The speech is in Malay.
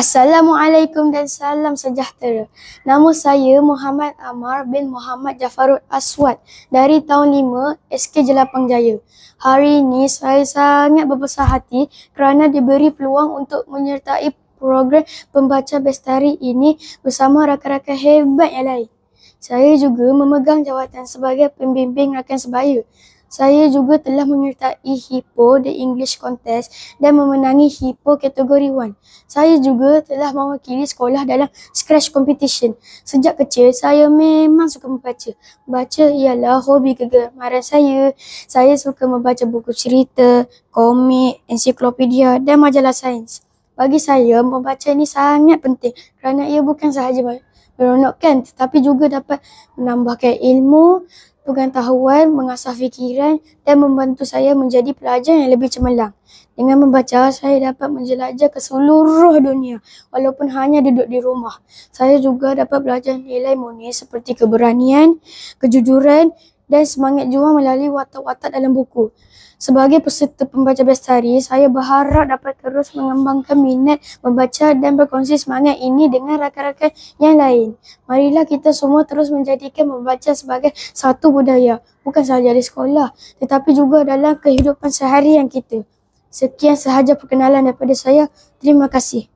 Assalamualaikum dan salam sejahtera. Nama saya Muhammad Amar bin Muhammad Jafarul Aswad dari tahun 5 SK Jelapang Jaya. Hari ini saya sangat berbesar hati kerana diberi peluang untuk menyertai program pembaca bestari ini bersama rakan-rakan hebat yang lain. Saya juga memegang jawatan sebagai pembimbing rakan sebaya. Saya juga telah menyertai HIPO The English Contest dan memenangi HIPO kategori 1. Saya juga telah mewakili sekolah dalam Scratch Competition. Sejak kecil, saya memang suka membaca. Baca ialah hobi kegemaran saya. Saya suka membaca buku cerita, komik, ensiklopedia dan majalah sains. Bagi saya, membaca ini sangat penting kerana ia bukan sahaja meronokkan tetapi juga dapat menambahkan ilmu, pengetahuan, mengasah fikiran dan membantu saya menjadi pelajar yang lebih cemerlang. Dengan membaca, saya dapat menjelajah ke seluruh dunia walaupun hanya duduk di rumah. Saya juga dapat belajar nilai murni seperti keberanian, kejujuran dan semangat juang melalui watak-watak dalam buku. Sebagai peserta pembaca bestari, saya berharap dapat terus mengembangkan minat membaca dan berkongsi semangat ini dengan rakan-rakan yang lain. Marilah kita semua terus menjadikan membaca sebagai satu budaya, bukan sahaja di sekolah, tetapi juga dalam kehidupan seharian kita. Sekian sahaja perkenalan daripada saya. Terima kasih.